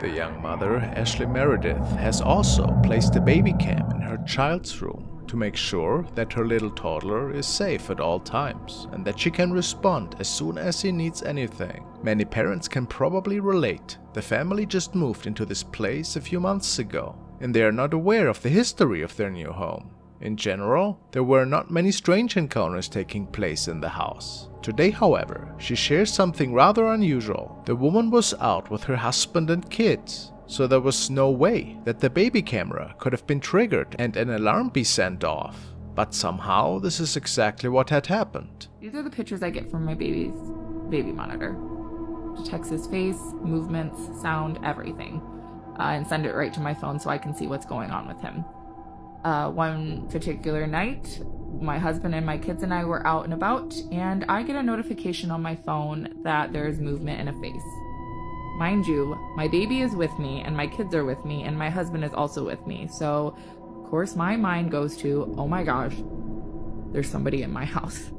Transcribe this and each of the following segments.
The young mother, Ashley Meredith, has also placed a baby cam in her child's room to make sure that her little toddler is safe at all times and that she can respond as soon as he needs anything. Many parents can probably relate. The family just moved into this place a few months ago, and they are not aware of the history of their new home. In general, there were not many strange encounters taking place in the house. Today, however, she shares something rather unusual. The woman was out with her husband and kids, so there was no way that the baby camera could have been triggered and an alarm be sent off. But somehow, this is exactly what had happened. These are the pictures I get from my baby's baby monitor. Detects his face, movements, sound, everything, and send it right to my phone so I can see what's going on with him. One particular night, my husband and my kids and I were out and about, and I get a notification on my phone that there's movement in a face. Mind you, my baby is with me, and my kids are with me, and my husband is also with me, so of course my mind goes to, oh my gosh, there's somebody in my house.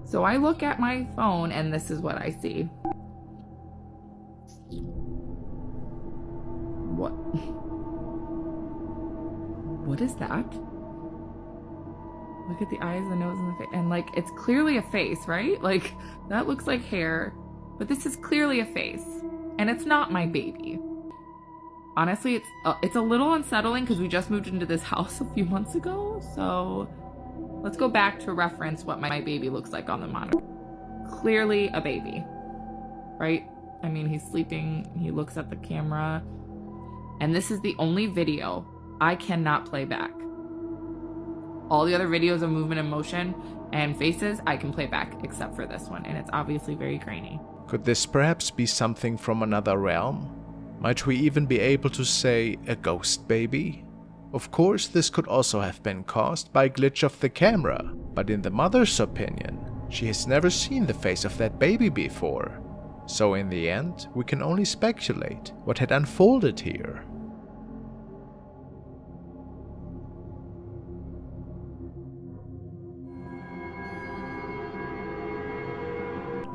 So I look at my phone, and this is what I see. What is that? Look at the eyes, the nose, and the face. And like, it's clearly a face, right? Like, that looks like hair, but this is clearly a face. And it's not my baby. Honestly, it's a little unsettling because we just moved into this house a few months ago. So let's go back to reference what my baby looks like on the monitor. Clearly a baby, right? I mean, he's sleeping, he looks at the camera, and this is the only video I cannot play back. All the other videos of movement and motion and faces I can play back except for this one, and it's obviously very grainy. Could this perhaps be something from another realm? Might we even be able to say a ghost baby? Of course, this could also have been caused by a glitch of the camera, but in the mother's opinion, she has never seen the face of that baby before. So in the end, we can only speculate what had unfolded here.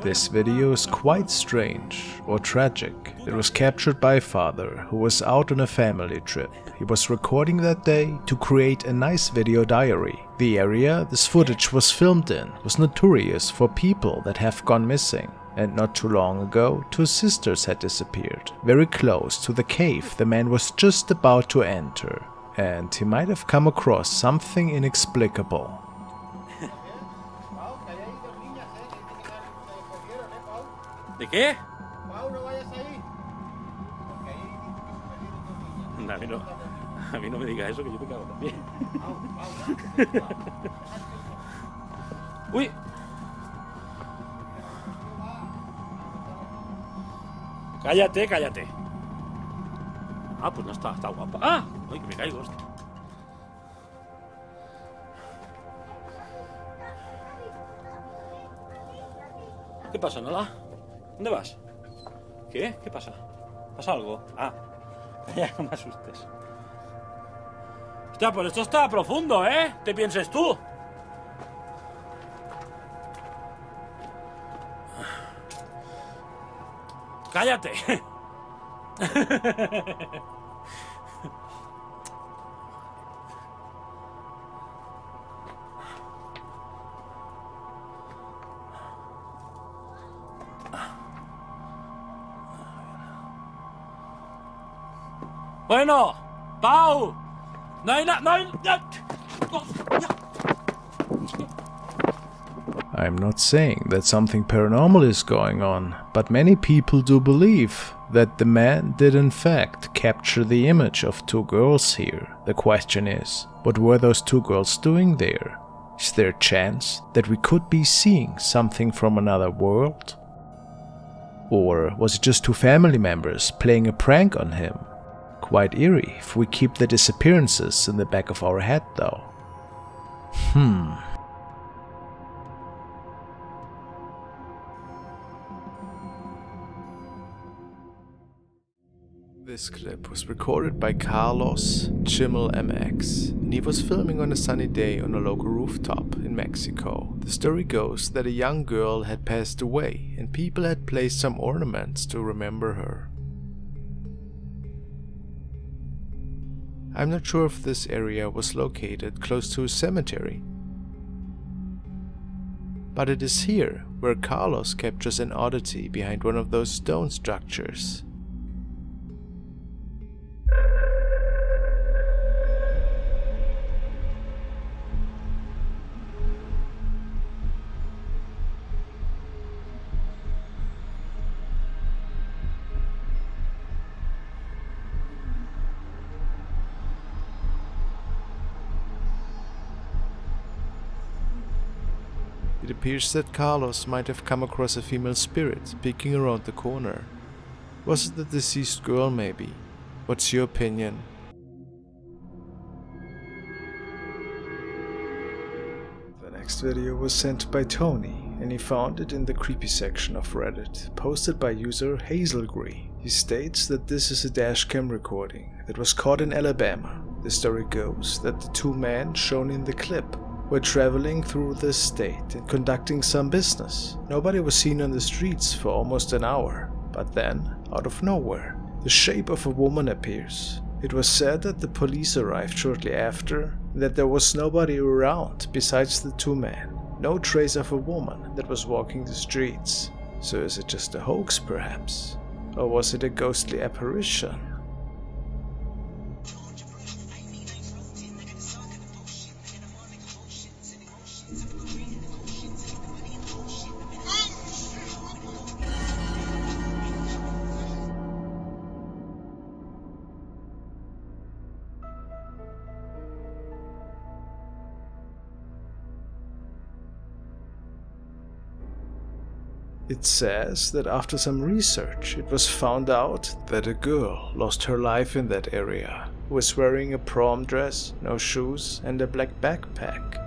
This video is quite strange or tragic. It was captured by a father who was out on a family trip. He was recording that day to create a nice video diary. The area this footage was filmed in was notorious for people that have gone missing. And not too long ago, 2 sisters had disappeared, very close to the cave the man was just about to enter. And he might have come across something inexplicable. ¿De qué? A mí no me digas eso, que yo me cago también. ¡Uy! Cállate, cállate. Ah, pues no está guapa. ¡Ah! ¡Ay, que me caigo, hostia! ¿Qué pasa, Nola? ¿Dónde vas? ¿Qué? ¿Qué pasa? ¿Pasa algo? Ah, ya no me asustes. Hostia, pues esto está profundo, ¿eh? ¿Te pienses tú? ¡Cállate! Bueno, Pau, no hay nada. I'm not saying that something paranormal is going on, but many people do believe that the man did in fact capture the image of 2 girls here. The question is, what were those 2 girls doing there? Is there a chance that we could be seeing something from another world? Or was it just 2 family members playing a prank on him? Quite eerie if we keep the disappearances in the back of our head though. This clip was recorded by Carlos Chimmel MX, and he was filming on a sunny day on a local rooftop in Mexico. The story goes that a young girl had passed away and people had placed some ornaments to remember her. I'm not sure if this area was located close to a cemetery, but it is here where Carlos captures an oddity behind one of those stone structures. It appears that Carlos might have come across a female spirit peeking around the corner. Was it the deceased girl maybe? What's your opinion? The next video was sent by Tony, and he found it in the creepy section of Reddit, posted by user Hazelgree. He states that this is a dashcam recording that was caught in Alabama. The story goes that the two men shown in the clip were traveling through the state and conducting some business. Nobody was seen on the streets for almost an hour, but then, out of nowhere, the shape of a woman appears. It was said that the police arrived shortly after, and that there was nobody around besides the two men. No trace of a woman that was walking the streets. So is it just a hoax perhaps? Or was it a ghostly apparition? It says that after some research, it was found out that a girl lost her life in that area, who was wearing a prom dress, no shoes, and a black backpack.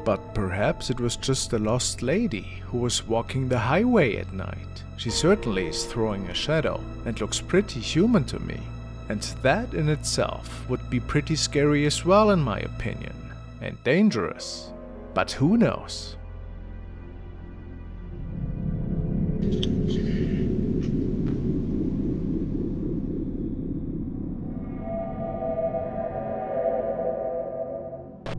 But perhaps it was just a lost lady who was walking the highway at night. She certainly is throwing a shadow and looks pretty human to me. And that in itself would be pretty scary as well in my opinion, and dangerous. But who knows?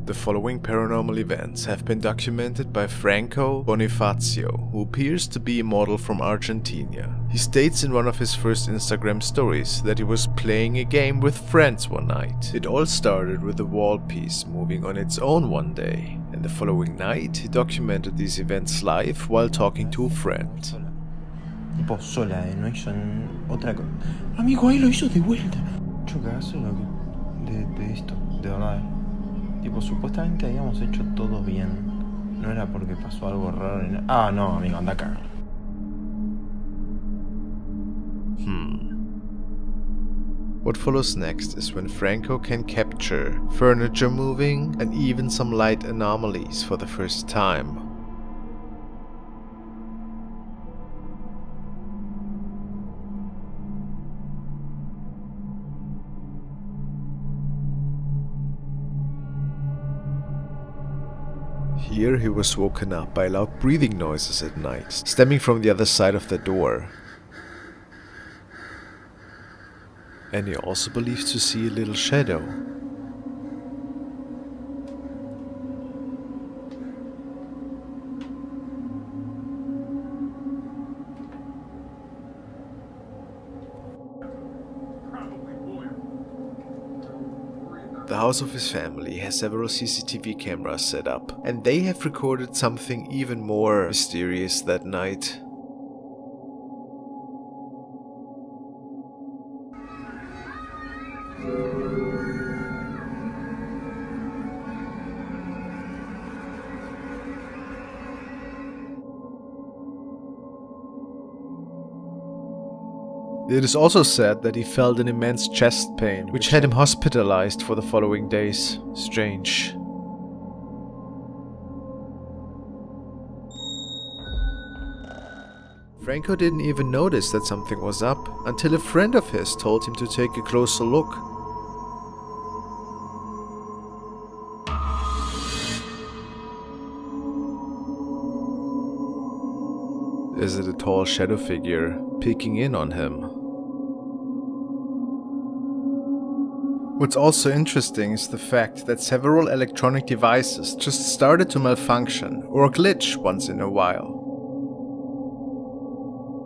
The following paranormal events have been documented by Franco Bonifacio, who appears to be a model from Argentina. He states in one of his first Instagram stories that he was playing a game with friends one night. It all started with a wall piece moving on its own one day, and the following night he documented these events live while talking to a friend. Tipo sola, no hizo otra cosa. Amigo, ahí lo hizo de vuelta. Yo cagazo lo que de esto, de verdad. Tipo, supuestamente habíamos hecho todo bien. No era porque pasó algo raro ni nada. Ah, no, amigo, anda a cagar. What follows next is when Franco can capture furniture moving and even some light anomalies for the first time. Here he was woken up by loud breathing noises at night, stemming from the other side of the door. And he also believed to see a little shadow. The house of his family has several CCTV cameras set up, and they have recorded something even more mysterious that night. It is also said that he felt an immense chest pain, which had him hospitalized for the following days. Strange. Franco didn't even notice that something was up until a friend of his told him to take a closer look. Is it a tall shadow figure peeking in on him? What's also interesting is the fact that several electronic devices just started to malfunction or glitch once in a while.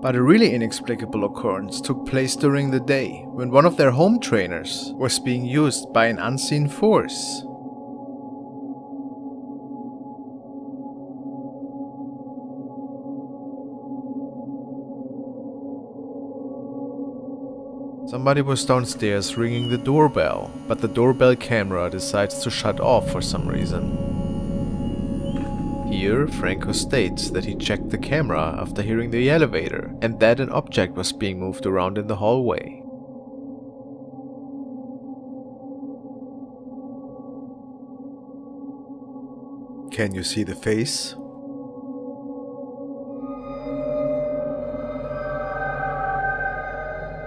But a really inexplicable occurrence took place during the day, when one of their home trainers was being used by an unseen force. Somebody was downstairs ringing the doorbell, but the doorbell camera decides to shut off for some reason. Here, Franco states that he checked the camera after hearing the elevator and that an object was being moved around in the hallway. Can you see the face?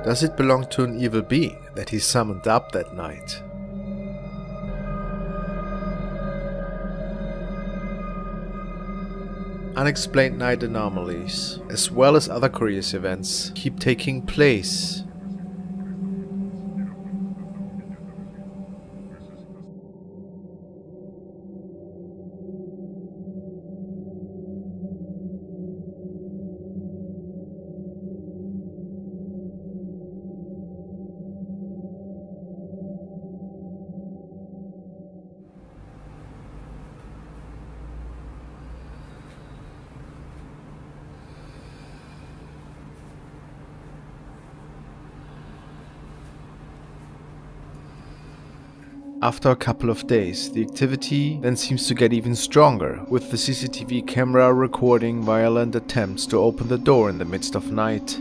Does it belong to an evil being that he summoned up that night? Unexplained night anomalies, as well as other curious events, keep taking place. After a couple of days, the activity then seems to get even stronger, with the CCTV camera recording violent attempts to open the door in the midst of night.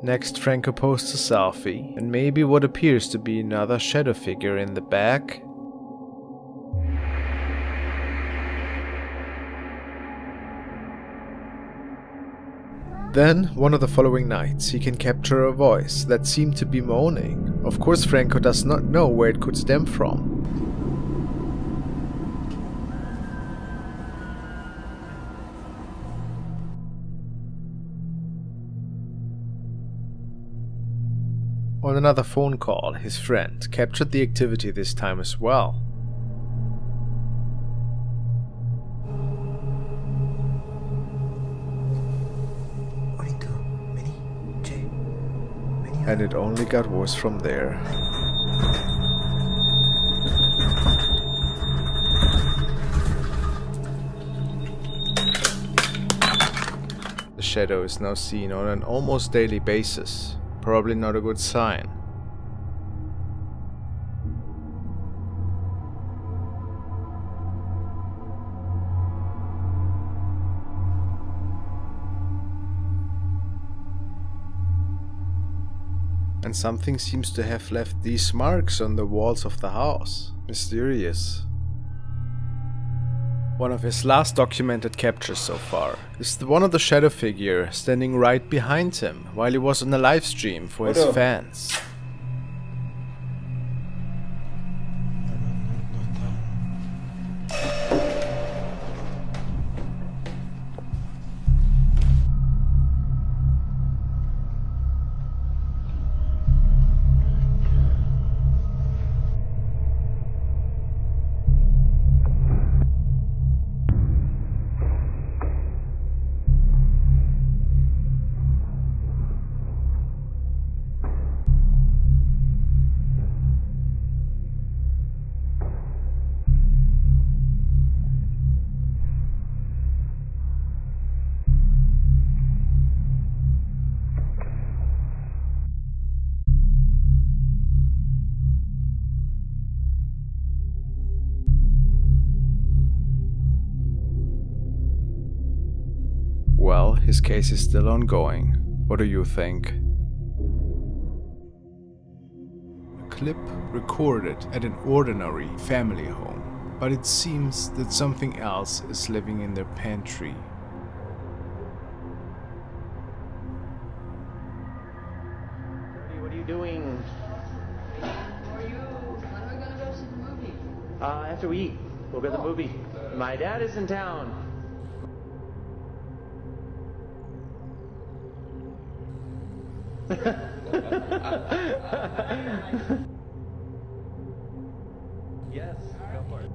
Next, Franco posts a selfie, and maybe what appears to be another shadow figure in the back. Then, one of the following nights, he can capture a voice that seemed to be moaning. Of course, Franco does not know where it could stem from. On another phone call, his friend captured the activity this time as well. And it only got worse from there. The shadow is now seen on an almost daily basis. Probably not a good sign. And something seems to have left these marks on the walls of the house. Mysterious. One of his last documented captures so far is the one of the shadow figure standing right behind him while he was on a live stream for his fans. Well, his case is still ongoing. What do you think? A clip recorded at an ordinary family home, but it seems that something else is living in their pantry. What are you doing? When are we gonna go see the movie? After we eat, we'll go to the movie. My dad is in town. Yes, go for it.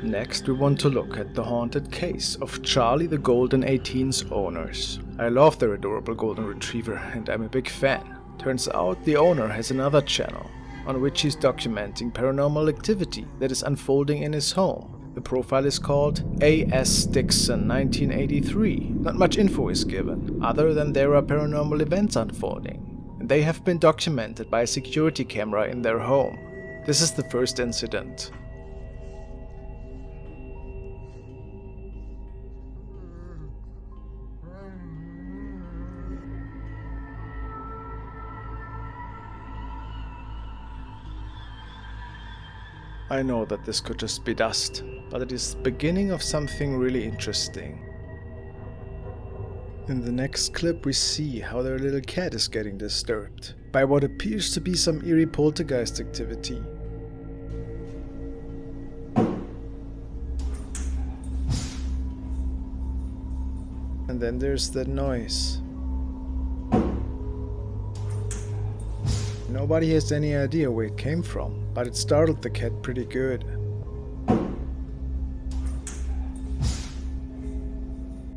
Next, we want to look at the haunted case of Charlie the Golden 18's owners. I love their adorable golden retriever and I'm a big fan. Turns out the owner has another channel on which he's documenting paranormal activity that is unfolding in his home. The profile is called A.S. Dixon 1983. Not much info is given, other than there are paranormal events unfolding, and they have been documented by a security camera in their home. This is the first incident. I know that this could just be dust, but it is the beginning of something really interesting. In the next clip we see how their little cat is getting disturbed by what appears to be some eerie poltergeist activity. And then there's that noise. Nobody has any idea where it came from, but it startled the cat pretty good.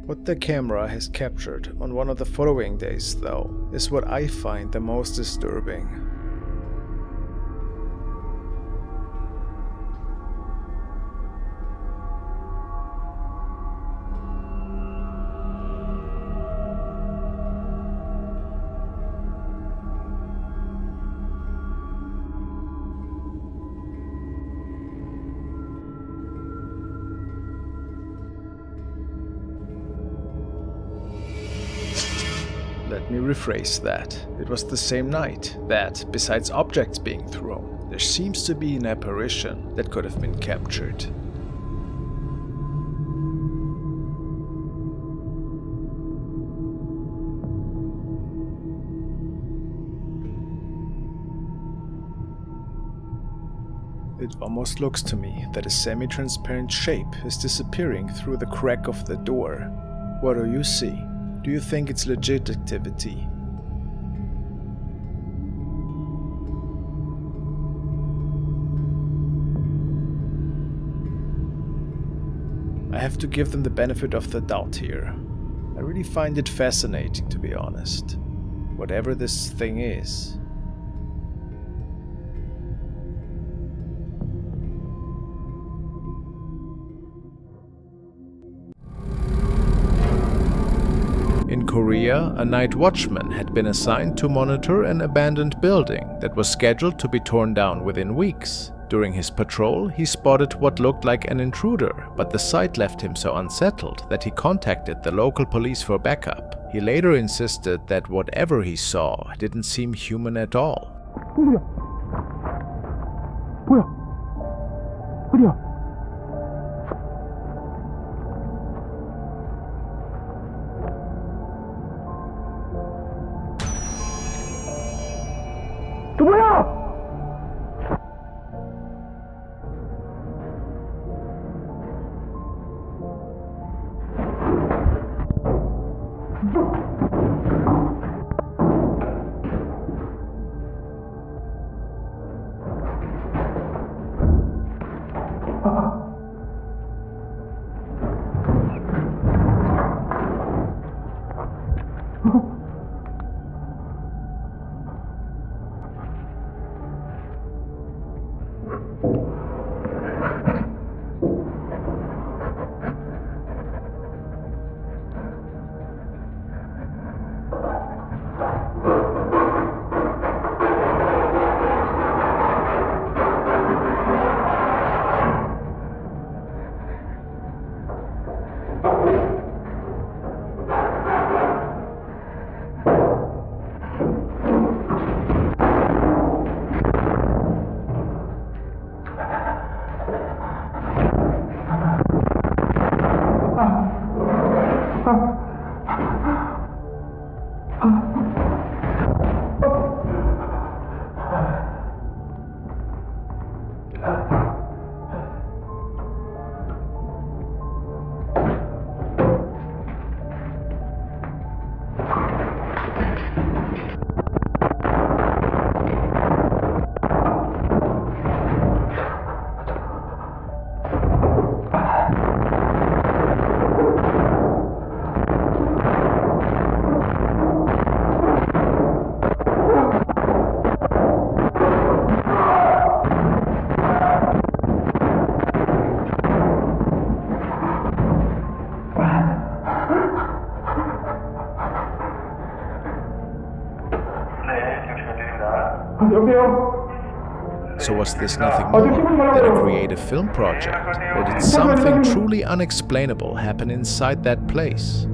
What the camera has captured on one of the following days, though, is what I find the most disturbing. Let me rephrase that. It was the same night that, besides objects being thrown, there seems to be an apparition that could have been captured. It almost looks to me that a semi-transparent shape is disappearing through the crack of the door. What do you see? Do you think it's legit activity? I have to give them the benefit of the doubt here. I really find it fascinating, to be honest. Whatever this thing is. In Korea, a night watchman had been assigned to monitor an abandoned building that was scheduled to be torn down within weeks. During his patrol, he spotted what looked like an intruder, but the sight left him so unsettled that he contacted the local police for backup. He later insisted that whatever he saw didn't seem human at all. So was this nothing more than a creative film project, or did something truly unexplainable happen inside that place?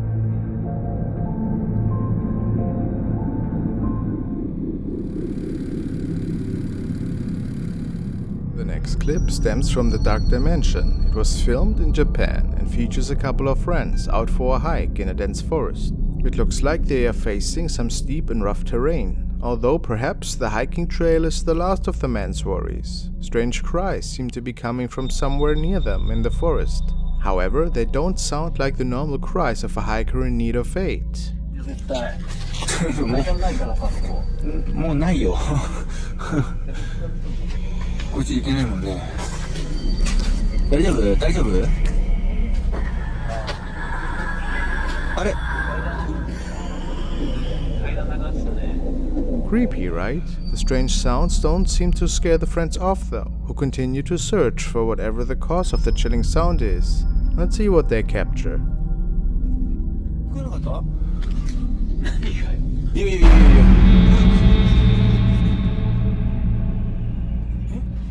The next clip stems from the Dark Dimension. It was filmed in Japan and features a couple of friends out for a hike in a dense forest. It looks like they are facing some steep and rough terrain, although perhaps the hiking trail is the last of the man's worries. Strange cries seem to be coming from somewhere near them in the forest. However, they don't sound like the normal cries of a hiker in need of aid. もうないよこっち行けないもんね大丈夫大丈夫あれ Creepy, right? The strange sounds don't seem to scare the friends off though, who continue to search for whatever the cause of the chilling sound is. Let's see what they capture.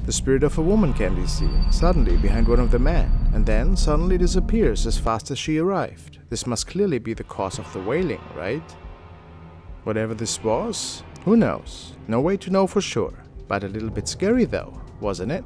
The spirit of a woman can be seen, suddenly behind one of the men, and then suddenly disappears as fast as she arrived. This must clearly be the cause of the wailing, right? Whatever this was, who knows? No way to know for sure, but a little bit scary though, wasn't it?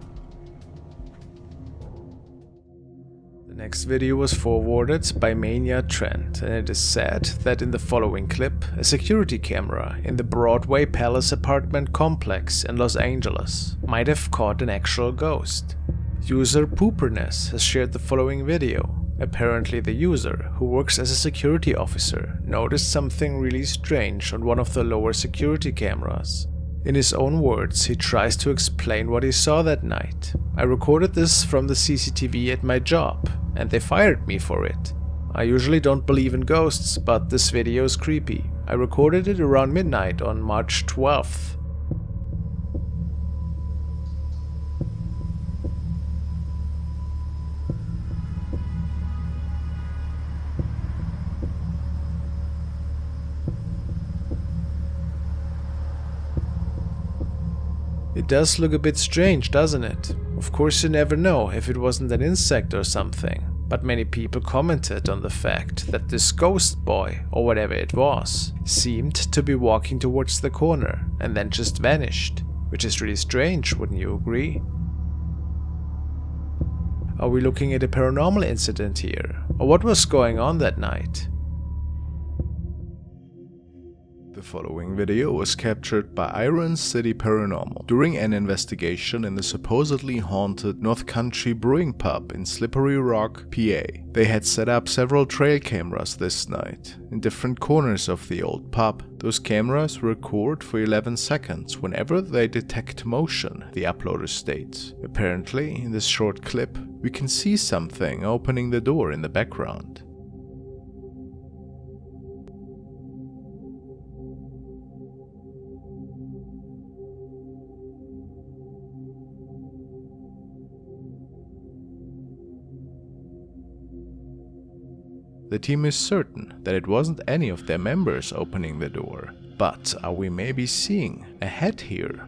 The next video was forwarded by Mania Trent, and it is said that in the following clip, a security camera in the Broadway Palace apartment complex in Los Angeles might have caught an actual ghost. User Pooperness has shared the following video. Apparently the user, who works as a security officer, noticed something really strange on one of the lower security cameras. In his own words, he tries to explain what he saw that night. I recorded this from the CCTV at my job, and they fired me for it. I usually don't believe in ghosts, but this video is creepy. I recorded it around midnight on March 12th. It does look a bit strange, doesn't it? Of course you never know if it wasn't an insect or something, but many people commented on the fact that this ghost boy, or whatever it was, seemed to be walking towards the corner and then just vanished, which is really strange, wouldn't you agree? Are we looking at a paranormal incident here, or what was going on that night? The following video was captured by Iron City Paranormal during an investigation in the supposedly haunted North Country Brewing Pub in Slippery Rock, PA. They had set up several trail cameras this night in different corners of the old pub. Those cameras record for 11 seconds whenever they detect motion, the uploader states. Apparently, in this short clip, we can see something opening the door in the background. The team is certain that it wasn't any of their members opening the door, but are we maybe seeing a head here?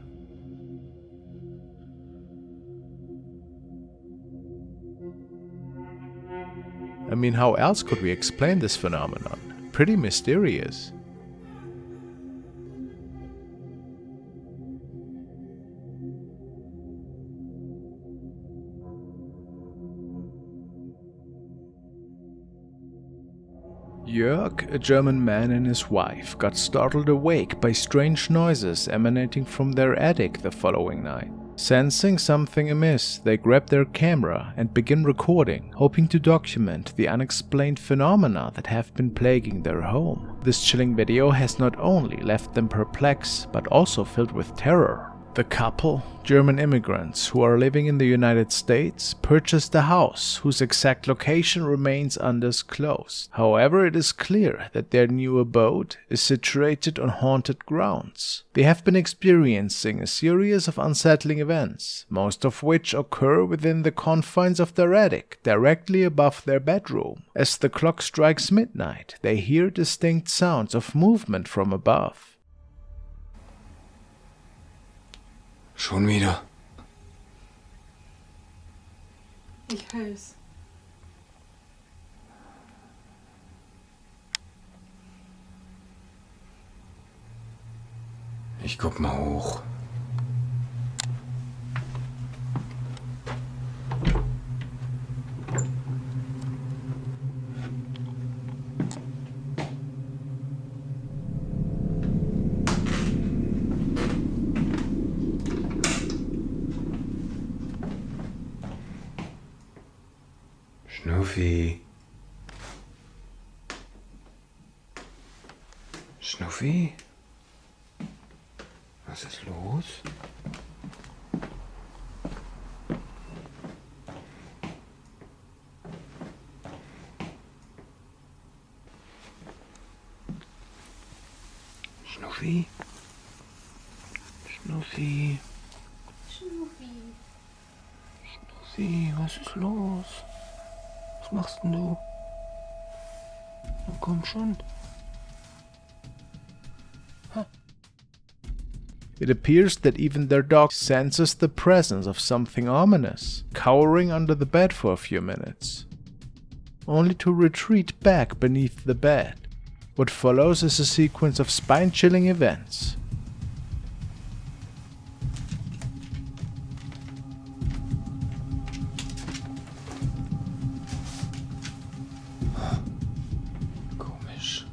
I mean, how else could we explain this phenomenon? Pretty mysterious. Jörg, a German man, and his wife got startled awake by strange noises emanating from their attic the following night. Sensing something amiss, they grab their camera and begin recording, hoping to document the unexplained phenomena that have been plaguing their home. This chilling video has not only left them perplexed, but also filled with terror. The couple, German immigrants who are living in the United States, purchased a house whose exact location remains undisclosed. However, it is clear that their new abode is situated on haunted grounds. They have been experiencing a series of unsettling events, most of which occur within the confines of their attic, directly above their bedroom. As the clock strikes midnight, they hear distinct sounds of movement from above. Schon wieder. Ich hör's. Ich guck mal hoch. Schnuffi. Schnuffi? Was ist los? Schnuffi? Schnuffi? Schnuffi, was ist los? Was machst denn du? Na komm schon. It appears that even their dog senses the presence of something ominous, cowering under the bed for a few minutes, only to retreat back beneath the bed. What follows is a sequence of spine-chilling events. Komisch.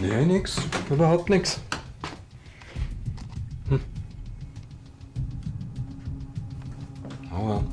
Nee, nix. Überhaupt nix. Oh well.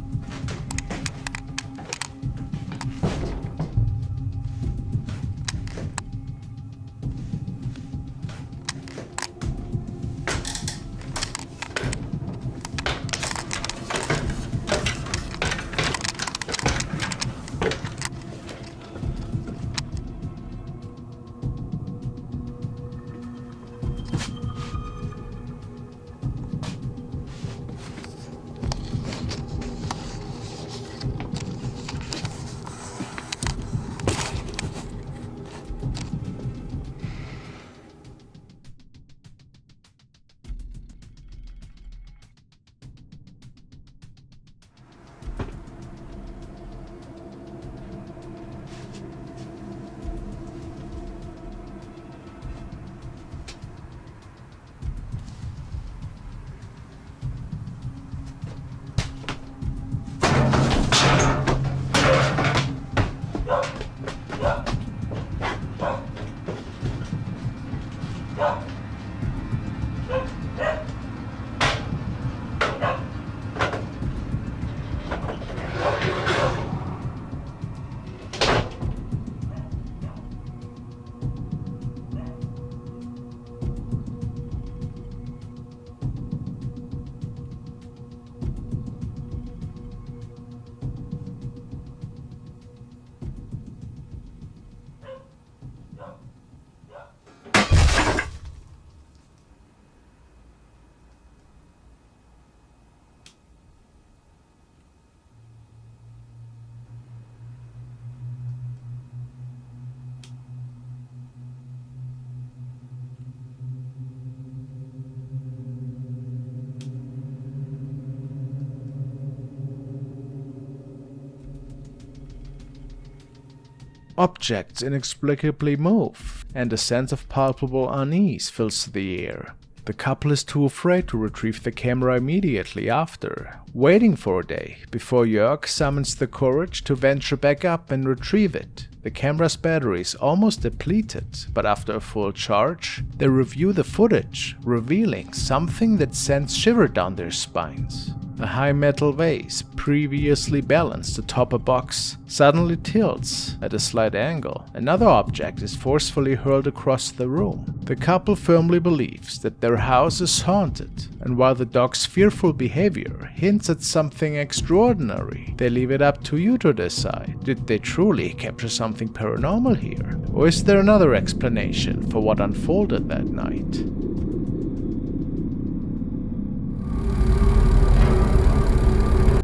Objects inexplicably move, and a sense of palpable unease fills the air. The couple is too afraid to retrieve the camera immediately after, waiting for a day before Jörg summons the courage to venture back up and retrieve it. The camera's battery is almost depleted, but after a full charge, they review the footage, revealing something that sends shiver down their spines. A high metal vase, previously balanced atop a box, suddenly tilts at a slight angle. Another object is forcefully hurled across the room. The couple firmly believes that their house is haunted, and while the dog's fearful behavior hints at something extraordinary, they leave it up to you to decide. Did they truly capture something paranormal here? Or is there another explanation for what unfolded that night?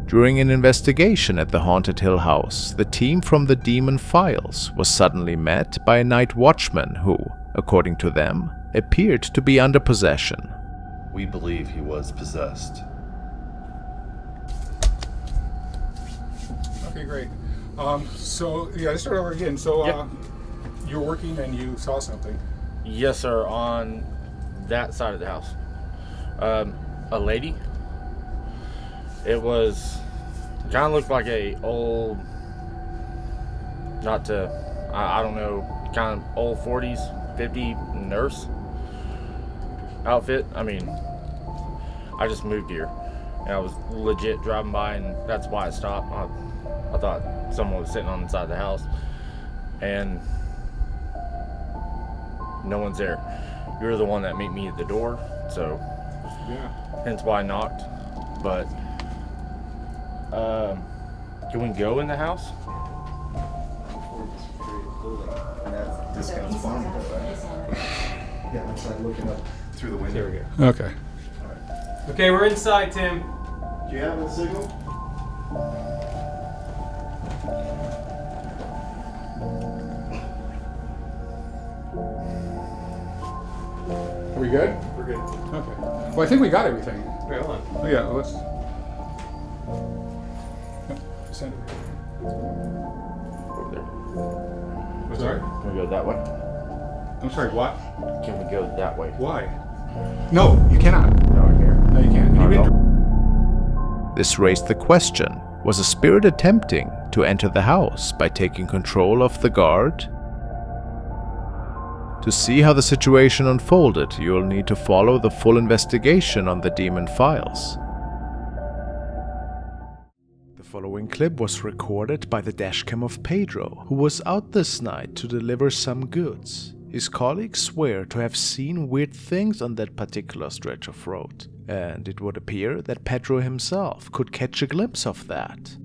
During an investigation at the Haunted Hill House, the team from the Demon Files was suddenly met by a night watchman who, according to them, appeared to be under possession. We believe he was possessed. Okay, great. So, let's start over again. So, Yep. you were working and you saw something. Yes, sir, on that side of the house. A lady. It was kind of looked like a old, I don't know, kind of old 40s, 50 nurse outfit. I mean, I just moved here and I was legit driving by, and that's why I stopped. I thought someone was sitting on the side of the house and no one's there. You're the one that met me at the door, so Yeah. hence why I knocked. But can we go in the house? This guy's farm, right? Yeah, I'm trying looking up through the window. There we go. Okay. Okay, we're inside, Tim. Do you have a signal? Are we good? We're good. Okay. Well, I think we got everything. Wait, hold on. Oh, yeah, let's. Send it. Over there. I'm sorry? Can we go that way? I'm sorry, what? Can we go that way? Why? No, you cannot. No, I can't. No, you can't. No, I You've been- don't. This raised the question, was a spirit attempting to enter the house by taking control of the guard? To see how the situation unfolded, you'll need to follow the full investigation on the demon files. The following clip was recorded by the dashcam of Pedro, who was out this night to deliver some goods. His colleagues swear to have seen weird things on that particular stretch of road, and it would appear that Pedro himself could catch a glimpse of that.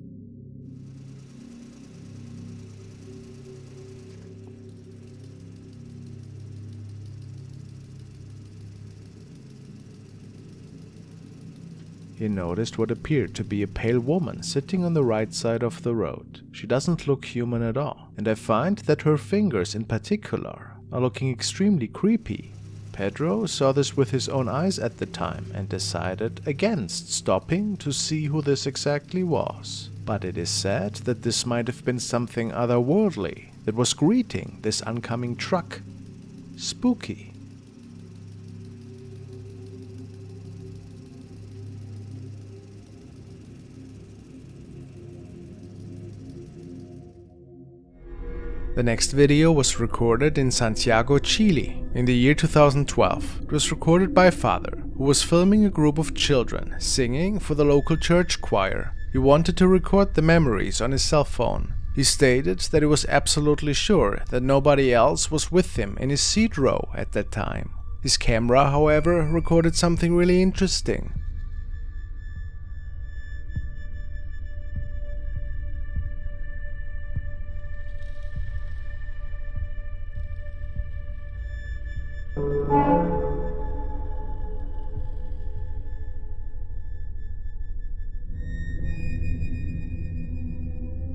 He noticed what appeared to be a pale woman sitting on the right side of the road. She doesn't look human at all, and I find that her fingers in particular are looking extremely creepy. Pedro saw this with his own eyes at the time and decided against stopping to see who this exactly was. But it is said that this might have been something otherworldly that was greeting this oncoming truck. Spooky. The next video was recorded in Santiago, Chile, in the year 2012. It was recorded by a father who was filming a group of children singing for the local church choir. He wanted to record the memories on his cell phone. He stated that he was absolutely sure that nobody else was with him in his seat row at that time. His camera, however, recorded something really interesting.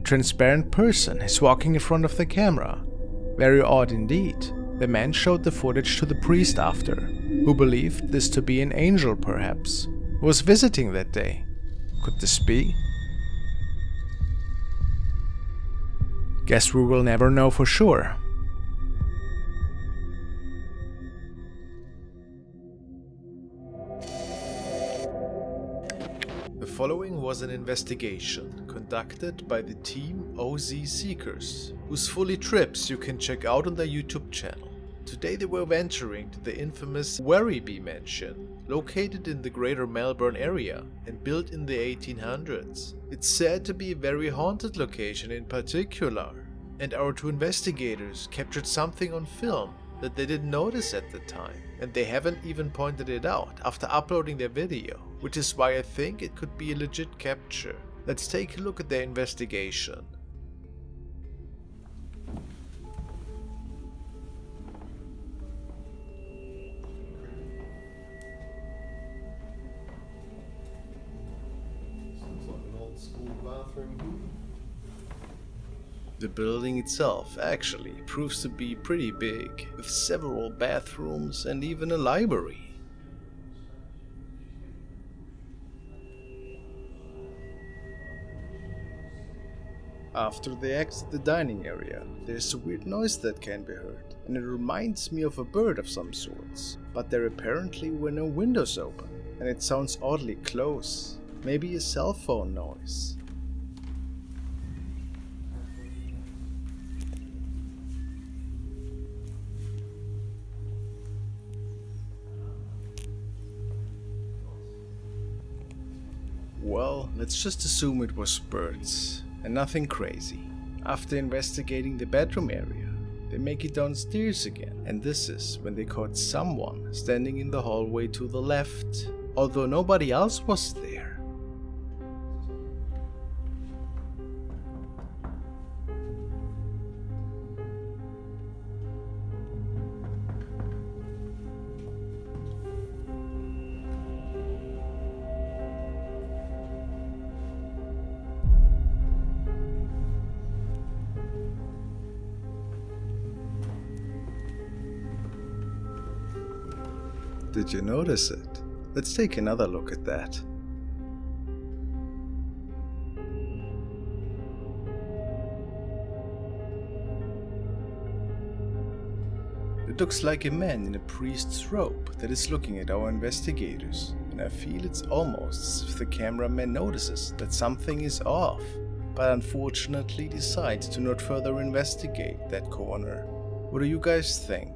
Transparent person is walking in front of the camera. Very odd indeed. The man showed the footage to the priest after, who believed this to be an angel perhaps, who was visiting that day. Could this be? Guess we will never know for sure. The following was an investigation conducted by the team OZ Seekers, whose fully trips you can check out on their YouTube channel. Today they were venturing to the infamous Werribee Mansion, located in the greater Melbourne area and built in the 1800s. It's said to be a very haunted location in particular, and our two investigators captured something on film that they didn't notice at the time, and they haven't even pointed it out after uploading their video, which is why I think it could be a legit capture. Let's take a look at their investigation. Sounds like an old school bathroom. The building itself actually proves to be pretty big, with several bathrooms and even a library. After they exit the dining area, there's a weird noise that can be heard, and it reminds me of a bird of some sorts, but there apparently were no windows open, and it sounds oddly close, maybe a cell phone noise. Well, let's just assume it was birds, and nothing crazy. After investigating the bedroom area, they make it downstairs again, and this is when they caught someone standing in the hallway to the left, although nobody else was there. Did you notice it? Let's take another look at that. It looks like a man in a priest's robe that is looking at our investigators, and I feel it's almost as if the cameraman notices that something is off, but unfortunately decides to not further investigate that corner. What do you guys think?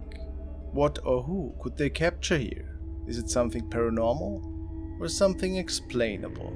What or who could they capture here? Is it something paranormal or something explainable?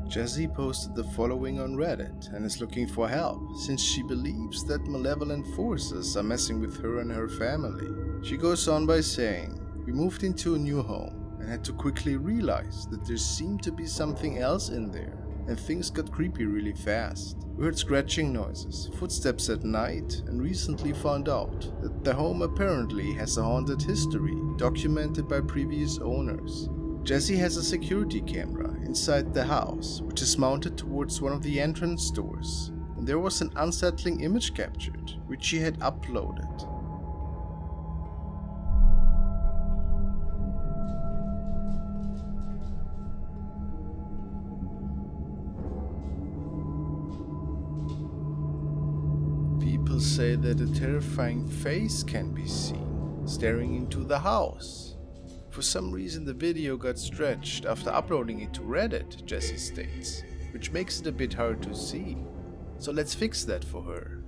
Jessie posted the following on Reddit and is looking for help since she believes that malevolent forces are messing with her and her family. She goes on by saying, "We moved into a new home and had to quickly realize that there seemed to be something else in there, and things got creepy really fast. We heard scratching noises, footsteps at night, and recently found out that the home apparently has a haunted history documented by previous owners." Jessie has a security camera inside the house, which is mounted towards one of the entrance doors, and there was an unsettling image captured, which she had uploaded. People say that a terrifying face can be seen, staring into the house. For some reason the video got stretched after uploading it to Reddit, Jessie states, which makes it a bit hard to see. So let's fix that for her.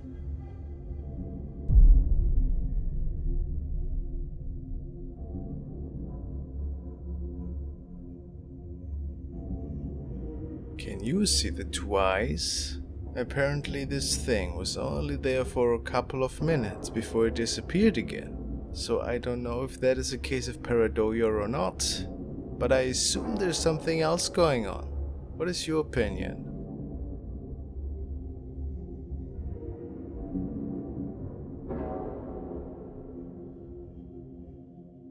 Can you see the two eyes? Apparently this thing was only there for a couple of minutes before it disappeared again. So I don't know if that is a case of pareidoia or not, but I assume there's something else going on. What is your opinion?